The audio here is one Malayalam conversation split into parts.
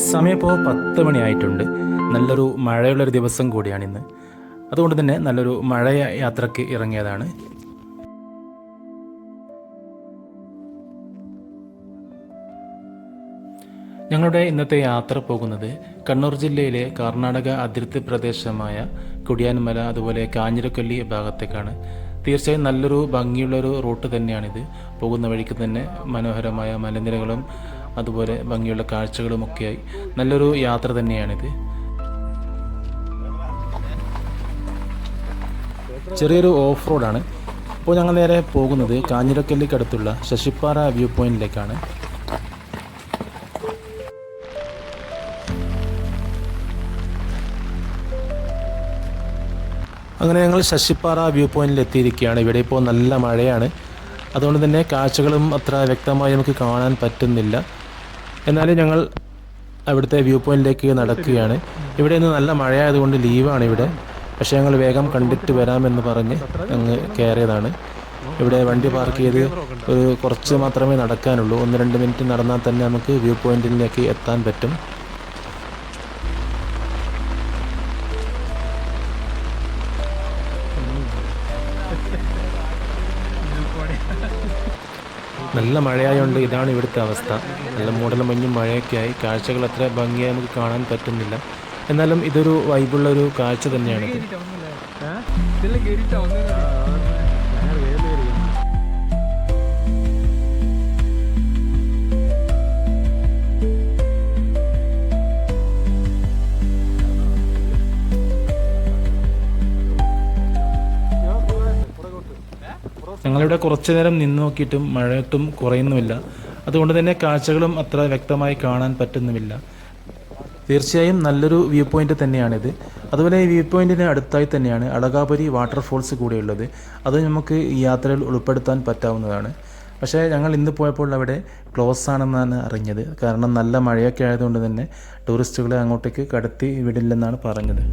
സമയം ഇപ്പോൾ 10 മണിയായിട്ടുണ്ട്. നല്ലൊരു മഴയുള്ളൊരു ദിവസം കൂടിയാണിന്ന്. അതുകൊണ്ട് തന്നെ നല്ലൊരു മഴ യാത്രയ്ക്ക് ഇറങ്ങിയതാണ്. ഞങ്ങളുടെ ഇന്നത്തെ യാത്ര പോകുന്നത് കണ്ണൂർ ജില്ലയിലെ കർണാടക അതിർത്തി പ്രദേശമായ കുടിയാൻമല അതുപോലെ കാഞ്ഞിരക്കൊല്ലി ഭാഗത്തേക്കാണ്. തീർച്ചയായും നല്ലൊരു ഭംഗിയുള്ളൊരു റൂട്ട് തന്നെയാണിത്. പോകുന്ന വഴിക്ക് തന്നെ മനോഹരമായ മലനിരകളും അതുപോലെ ഭംഗിയുള്ള കാഴ്ചകളുമൊക്കെയായി നല്ലൊരു യാത്ര തന്നെയാണിത്. ചെറിയൊരു ഓഫ് റോഡാണ്. ഇപ്പോൾ ഞങ്ങൾ നേരെ പോകുന്നത് കാഞ്ഞിരക്കല്ലിക്കടുത്തുള്ള ശശിപ്പാറ വ്യൂ പോയിന്റിലേക്കാണ്. അങ്ങനെ ഞങ്ങൾ ശശിപ്പാറ വ്യൂ പോയിന്റിൽ എത്തിയിരിക്കുകയാണ്. ഇവിടെ ഇപ്പോൾ നല്ല മഴയാണ്. അതുകൊണ്ട് തന്നെ കാഴ്ചകളും അത്ര വ്യക്തമായി നമുക്ക് കാണാൻ പറ്റുന്നില്ല. എന്നാലും ഞങ്ങൾ അവിടുത്തെ വ്യൂ പോയിന്റിലേക്ക് നടക്കുകയാണ്. ഇവിടെ ഇന്ന് നല്ല മഴയായതുകൊണ്ട് ലീവാണ് ഇവിടെ. പക്ഷേ ഞങ്ങൾ വേഗം കണ്ടിട്ട് വരാമെന്ന് പറഞ്ഞ് അങ്ങ് കയറിയതാണ്. ഇവിടെ വണ്ടി പാർക്ക് ചെയ്ത് കുറച്ച് മാത്രമേ നടക്കാനുള്ളൂ. 1-2 മിനിറ്റ് നടന്നാൽ തന്നെ നമുക്ക് വ്യൂ പോയിന്റിലേക്ക് എത്താൻ പറ്റും. നല്ല മഴയായതുകൊണ്ട് ഇതാണ് ഇവിടുത്തെ അവസ്ഥ. നല്ല മൂടലും മഞ്ഞും മഴയൊക്കെയായി കാഴ്ചകൾ അത്ര ഭംഗിയായി നമുക്ക് കാണാൻ പറ്റുന്നില്ല. എന്നാലും ഇതൊരു വൈബുള്ളൊരു കാഴ്ച തന്നെയാണിത്. ഞങ്ങളിവിടെ കുറച്ചു നേരം നിന്ന് നോക്കിയിട്ടും മഴയൊട്ടും കുറയുന്നുമില്ല. അതുകൊണ്ട് തന്നെ കാഴ്ചകളും അത്ര വ്യക്തമായി കാണാൻ പറ്റുന്നുമില്ല. തീർച്ചയായും നല്ലൊരു വ്യൂ പോയിന്റ് തന്നെയാണിത്. അതുപോലെ ഈ വ്യൂ പോയിന്റിന് അടുത്തായി തന്നെയാണ് അളകാപുരി വാട്ടർഫോൾസ് കൂടെയുള്ളത്. അത് നമുക്ക് ഈ യാത്രയിൽ ഉൾപ്പെടുത്താൻ പറ്റാവുന്നതാണ്. പക്ഷേ ഞങ്ങൾ ഇന്ന് പോയപ്പോൾ അവിടെ ക്ലോസ് ആണെന്നാണ് അറിഞ്ഞത്. കാരണം നല്ല മഴയൊക്കെ ആയതുകൊണ്ട് തന്നെ ടൂറിസ്റ്റുകളെ അങ്ങോട്ടേക്ക് കടത്തി വിടില്ലെന്നാണ് പറഞ്ഞത്.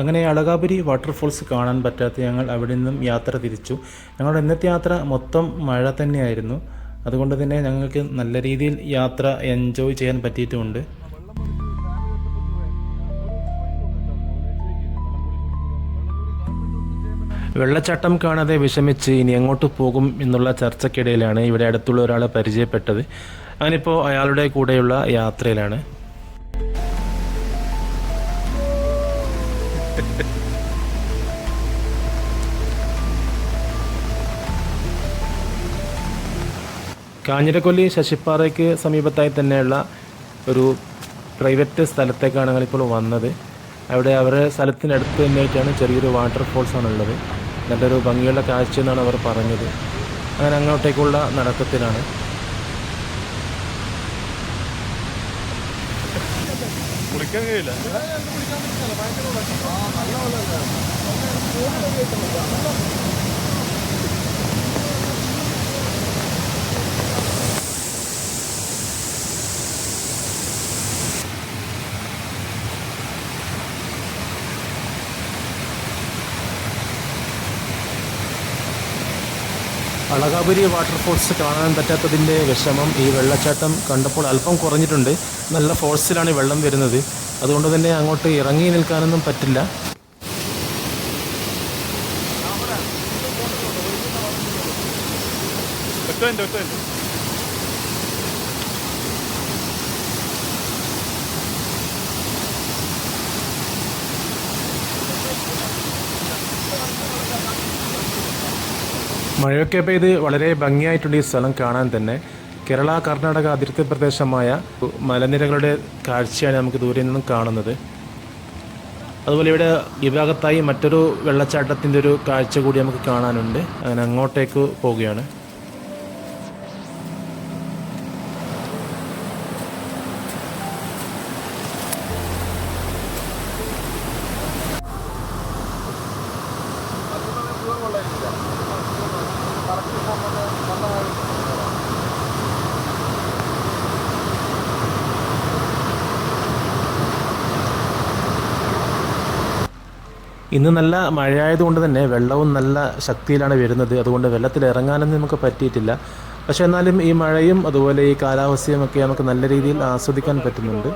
അങ്ങനെ അളകാപുരി വാട്ടർഫോൾസ് കാണാൻ പറ്റാത്ത ഞങ്ങൾ അവിടെ നിന്നും യാത്ര തിരിച്ചു. ഞങ്ങളുടെ ഇന്നത്തെ യാത്ര മൊത്തം മഴ തന്നെയായിരുന്നു. അതുകൊണ്ട് തന്നെ ഞങ്ങൾക്ക് നല്ല രീതിയിൽ യാത്ര എൻജോയ് ചെയ്യാൻ പറ്റിയിട്ടുമുണ്ട്. വെള്ളച്ചാട്ടം കാണാതെ വിഷമിച്ച് ഇനി എങ്ങോട്ട് പോകും എന്നുള്ള ചർച്ചയ്ക്കിടയിലാണ് ഇവിടെ അടുത്തുള്ള ഒരാളെ പരിചയപ്പെട്ടത്. അങ്ങനിപ്പോൾ അയാളുടെ കൂടെയുള്ള യാത്രയിലാണ്. കാഞ്ഞിരക്കൊല്ലി ശശിപ്പാറയ്ക്ക് സമീപത്തായി തന്നെയുള്ള ഒരു പ്രൈവറ്റ് സ്ഥലത്തേക്കാണ് ഞങ്ങളിപ്പോൾ വന്നത്. അവിടെ അവരുടെ സ്ഥലത്തിനടുത്ത് തന്നെയായിട്ടാണ് ചെറിയൊരു വാട്ടർഫോൾസാണുള്ളത്. നല്ലൊരു ഭംഗിയുള്ള കാഴ്ച എന്നാണ് അവർ പറഞ്ഞത്. അങ്ങനെ അങ്ങോട്ടേക്കുള്ള നടത്തത്തിലാണ്. കുളിക്കാൻ കഴിയില്ല. അളകാപുരി വാട്ടർഫോൾസ് കാണാൻ പറ്റാത്തതിൻ്റെ വിഷമം ഈ വെള്ളച്ചാട്ടം കണ്ടപ്പോൾ അല്പം കുറഞ്ഞിട്ടുണ്ട്. നല്ല ഫോഴ്സിലാണ് വെള്ളം വരുന്നത്. അതുകൊണ്ട് തന്നെ അങ്ങോട്ട് ഇറങ്ങി നിൽക്കാനൊന്നും പറ്റില്ല. മഴയൊക്കെ പെയ്ത് വളരെ ഭംഗിയായിട്ടുണ്ട് ഈ സ്ഥലം കാണാൻ തന്നെ. കേരള കർണാടക അതിർത്തി പ്രദേശമായ മലനിരകളുടെ കാഴ്ചയാണ് നമുക്ക് ദൂരെ നിന്നും കാണുന്നത്. അതുപോലെ ഇവിടെ ഈ ഭാഗത്തായി മറ്റൊരു വെള്ളച്ചാട്ടത്തിൻ്റെ ഒരു കാഴ്ച കൂടി നമുക്ക് കാണാനുണ്ട്. അങ്ങനെ അങ്ങോട്ടേക്ക് പോവുകയാണ്. ഇന്ന് നല്ല മഴയായതുകൊണ്ട് തന്നെ വെള്ളവും നല്ല ശക്തിയിലാണ് വരുന്നത്. അതുകൊണ്ട് വെള്ളത്തിൽ ഇറങ്ങാനൊന്നും നമുക്ക് പറ്റിയിട്ടില്ല. പക്ഷെ എന്നാലും ഈ മഴയും അതുപോലെ ഈ കാലാവസ്ഥയും ഒക്കെ നമുക്ക് നല്ല രീതിയിൽ ആസ്വദിക്കാൻ പറ്റുന്നുണ്ട്.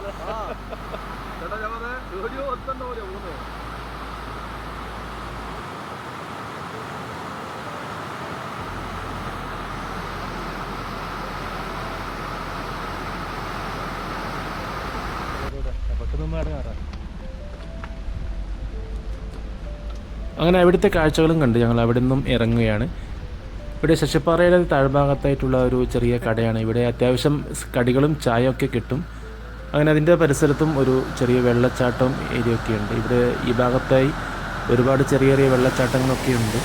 അങ്ങനെ അവിടുത്തെ കാഴ്ചകളും കണ്ട് ഞങ്ങൾ അവിടെ നിന്നും ഇറങ്ങുകയാണ്. ഇവിടെ ശശിപ്പാറയുടെ താഴ്ഭാഗത്തായിട്ടുള്ള ഒരു ചെറിയ കടയാണ്. ഇവിടെ അത്യാവശ്യം കടികളും ചായയൊക്കെ കിട്ടും. അങ്ങനെ അതിൻ്റെ പരിസരത്തും ഒരു ചെറിയ വെള്ളച്ചാട്ടം ഏരിയയൊക്കെ ഉണ്ട്. ഇവിടെ ഈ ഭാഗത്തായി ഒരുപാട് ചെറിയ ചെറിയ വെള്ളച്ചാട്ടങ്ങളൊക്കെ ഉണ്ട്.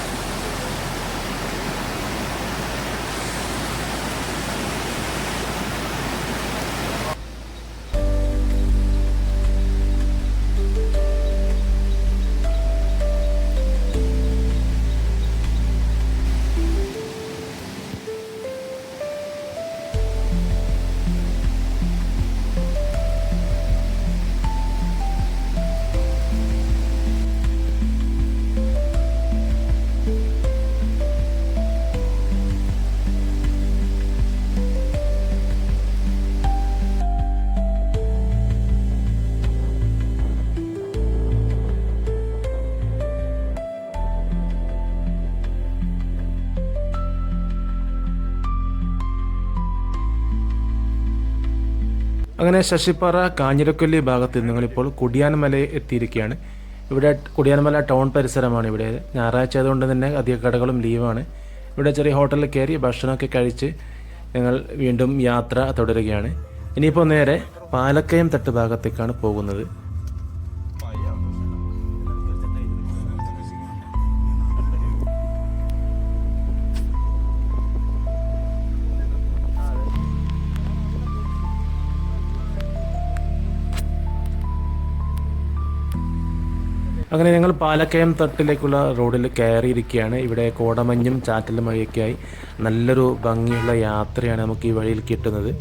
അങ്ങനെ ശശിപ്പാറ കാഞ്ഞിരക്കൊല്ലി ഭാഗത്ത് നിങ്ങളിപ്പോൾ കുടിയാൻമല എത്തിയിരിക്കുകയാണ്. ഇവിടെ കുടിയാൻമല ടൗൺ പരിസരമാണ്. ഇവിടെ ഞായറാഴ്ച ആയതുകൊണ്ട് തന്നെ അധിക കടകളും ലീവാണ്. ഇവിടെ ചെറിയ ഹോട്ടലിൽ കയറി ഭക്ഷണമൊക്കെ കഴിച്ച് ഞങ്ങൾ വീണ്ടും യാത്ര തുടരുകയാണ്. ഇനിയിപ്പോൾ നേരെ പാലക്കയം തട്ട് ഭാഗത്തേക്കാണ് പോകുന്നത്. അങ്ങനെ ഞങ്ങൾ പാലക്കയം തട്ടിലേക്കുള്ള റോഡിൽ കയറിയിരിക്കുകയാണ്. ഇവിടെ കോടമഞ്ഞും ചാറ്റൽ മഴയൊക്കെയായി നല്ലൊരു ഭംഗിയുള്ള യാത്രയാണ് നമുക്ക് ഈ വഴിയിൽ കിട്ടുന്നത്.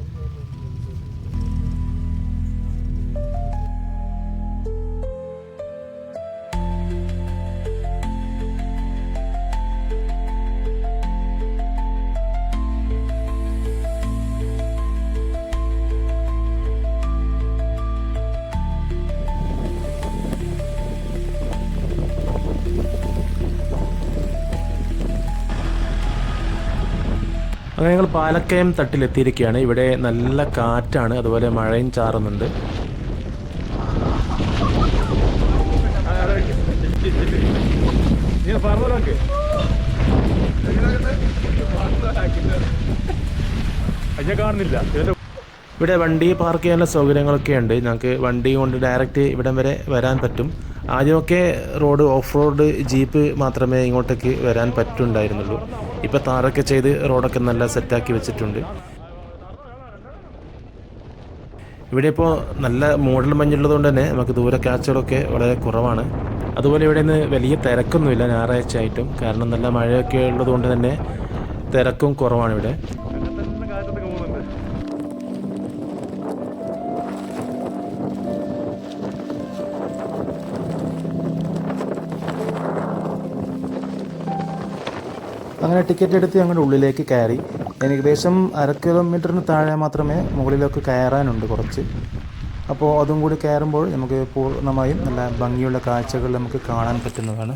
അങ്ങനെ ഞങ്ങൾ പാലക്കയം തട്ടിലെത്തിയിരിക്കുകയാണ്. ഇവിടെ നല്ല കാറ്റാണ്, അതുപോലെ മഴയും ചാറുന്നുണ്ട്. ഇവിടെ വണ്ടി പാർക്ക് ചെയ്യാനുള്ള സൗകര്യങ്ങളൊക്കെ ഉണ്ട്. ഞങ്ങൾക്ക് വണ്ടി കൊണ്ട് ഡയറക്റ്റ് ഇവിടം വരെ വരാൻ പറ്റും. ആദ്യമൊക്കെ റോഡ് ഓഫ് റോഡ് ജീപ്പ് മാത്രമേ ഇങ്ങോട്ടേക്ക് വരാൻ പറ്റുണ്ടായിരുന്നുള്ളൂ. ഇപ്പോൾ താറൊക്കെ ചെയ്ത് റോഡൊക്കെ നല്ല സെറ്റാക്കി വെച്ചിട്ടുണ്ട്. ഇവിടെ ഇപ്പോൾ നല്ല മൂടൽ മഞ്ഞുള്ളത് കൊണ്ട് തന്നെ നമുക്ക് ദൂര കാഴ്ചകളൊക്കെ വളരെ കുറവാണ്. അതുപോലെ ഇവിടെ നിന്ന് വലിയ തിരക്കൊന്നുമില്ല ഞായറാഴ്ച ആയിട്ടും. കാരണം നല്ല മഴയൊക്കെ ഉള്ളത് കൊണ്ട് തന്നെ തിരക്കും കുറവാണ് ഇവിടെ. അങ്ങനെ ടിക്കറ്റ് എടുത്ത് ഞങ്ങളുടെ ഉള്ളിലേക്ക് കയറി. ഏകദേശം 1/2 കിലോമീറ്ററിന് താഴെ മാത്രമേ മുകളിലേക്ക് കയറാനുണ്ട് കുറച്ച്. അപ്പോൾ അതും കൂടി കയറുമ്പോൾ നമുക്ക് പൂർണ്ണമായും നല്ല ഭംഗിയുള്ള കാഴ്ചകൾ നമുക്ക് കാണാൻ പറ്റുന്നതാണ്.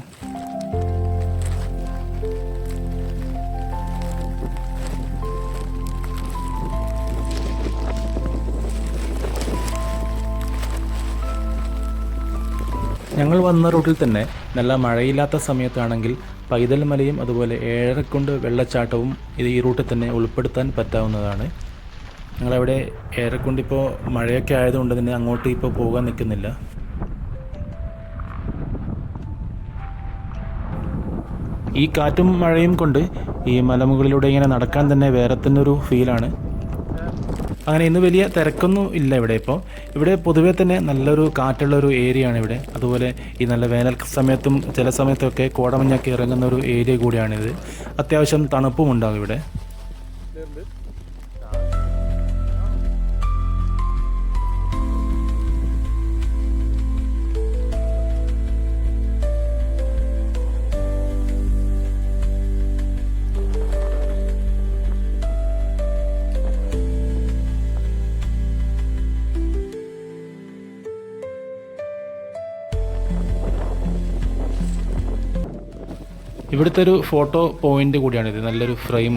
ഞങ്ങൾ വന്ന റൂട്ടിൽ തന്നെ നല്ല മഴയില്ലാത്ത സമയത്താണെങ്കിൽ പൈതൽ മലയും അതുപോലെ ഏഴരക്കുണ്ട് വെള്ളച്ചാട്ടവും ഇത് ഈ റൂട്ടിൽ തന്നെ ഉൾപ്പെടുത്താൻ പറ്റാവുന്നതാണ്. ഞങ്ങളവിടെ ഏഴരക്കുണ്ട് ഇപ്പോൾ മഴയൊക്കെ ആയതുകൊണ്ട് തന്നെ അങ്ങോട്ട് ഇപ്പോൾ പോകാൻ നിൽക്കുന്നില്ല. ഈ കാറ്റും മഴയും കൊണ്ട് ഈ മലമുകളിലൂടെ ഇങ്ങനെ നടക്കാൻ തന്നെ വേറെ തന്നെ ഒരു ഫീലാണ്. അങ്ങനെ ഇന്ന് വലിയ തിരക്കൊന്നും ഇല്ല ഇവിടെ. ഇവിടെ പൊതുവേ തന്നെ നല്ലൊരു കാറ്റുള്ളൊരു ഏരിയ ആണ് ഇവിടെ. അതുപോലെ ഈ നല്ല വേനൽ സമയത്തും ചില സമയത്തൊക്കെ കോടമഞ്ഞൊക്കെ ഇറങ്ങുന്ന ഒരു ഏരിയ കൂടിയാണിത്. അത്യാവശ്യം തണുപ്പും ഉണ്ടാകും ഇവിടെ. ഇവിടുത്തെ ഒരു ഫോട്ടോ പോയിൻ്റ് കൂടിയാണിത്, നല്ലൊരു ഫ്രെയിം.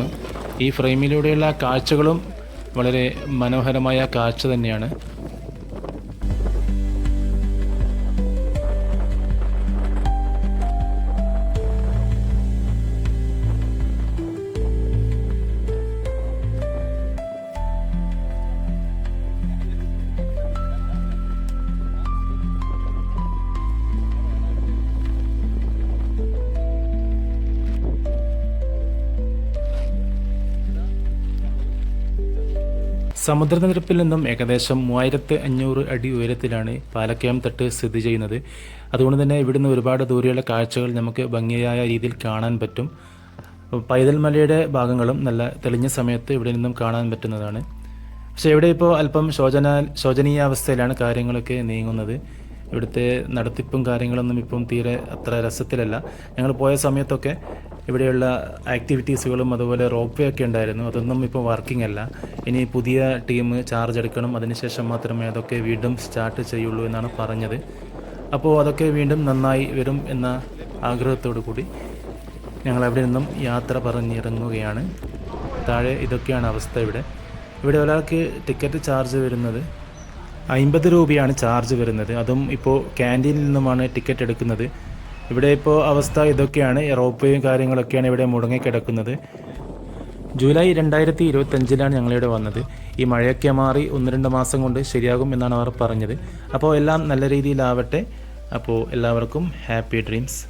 ഈ ഫ്രെയിമിലൂടെയുള്ള കാഴ്ചകളും വളരെ മനോഹരമായ കാഴ്ച തന്നെയാണ്. സമുദ്രനിരപ്പിൽ നിന്നും ഏകദേശം 3500 അടി ഉയരത്തിലാണ് പാലക്കയം തട്ട് സ്ഥിതി ചെയ്യുന്നത്. അതുകൊണ്ട് തന്നെ ഇവിടുന്ന് ഒരുപാട് ദൂരെയുള്ള കാഴ്ചകൾ നമുക്ക് ഭംഗിയായ രീതിയിൽ കാണാൻ പറ്റും. പൈതൽ മലയുടെ ഭാഗങ്ങളും നല്ല തെളിഞ്ഞ സമയത്ത് ഇവിടെ നിന്നും കാണാൻ പറ്റുന്നതാണ്. പക്ഷേ ഇവിടെ ഇപ്പോൾ അല്പം ശോചനീയാവസ്ഥയിലാണ് കാര്യങ്ങളൊക്കെ നീങ്ങുന്നത്. ഇവിടുത്തെ നടത്തിപ്പും കാര്യങ്ങളൊന്നും ഇപ്പം തീരെ അത്ര രസത്തിലല്ല. ഞങ്ങൾ പോയ സമയത്തൊക്കെ ഇവിടെയുള്ള ആക്ടിവിറ്റീസുകളും അതുപോലെ റോപ്പ് വേ ഒക്കെ ഉണ്ടായിരുന്നു. അതൊന്നും ഇപ്പോൾ വർക്കിംഗ് അല്ല. ഇനി പുതിയ ടീം ചാർജ് എടുക്കണം, അതിനുശേഷം മാത്രമേ അതൊക്കെ വീണ്ടും സ്റ്റാർട്ട് ചെയ്യുള്ളൂ എന്നാണ് പറഞ്ഞത്. അപ്പോൾ അതൊക്കെ വീണ്ടും നന്നായി വരും എന്ന ആഗ്രഹത്തോടു കൂടി ഞങ്ങൾ അവിടെ നിന്നും യാത്ര പറഞ്ഞിറങ്ങുകയാണ്. താഴെ ഇതൊക്കെയാണ് അവസ്ഥ. ഇവിടെ ഒരാൾക്ക് ടിക്കറ്റ് ചാർജ് വരുന്നത് 50 രൂപയാണ് ചാർജ് വരുന്നത്. അതും ഇപ്പോൾ ക്യാൻറ്റീനിൽ നിന്നുമാണ് ടിക്കറ്റ് എടുക്കുന്നത്. ഇവിടെ ഇപ്പോൾ അവസ്ഥ ഇതൊക്കെയാണ്. റോപ്പും കാര്യങ്ങളൊക്കെയാണ് ഇവിടെ മുടങ്ങിക്കിടക്കുന്നത്. ജൂലൈ 2025 ഞങ്ങളിവിടെ വന്നത്. ഈ മഴയൊക്കെ മാറി 1-2 മാസം കൊണ്ട് ശരിയാകും എന്നാണ് അവർ പറഞ്ഞത്. അപ്പോൾ എല്ലാം നല്ല രീതിയിലാവട്ടെ. അപ്പോൾ എല്ലാവർക്കും ഹാപ്പി ഡ്രീംസ്.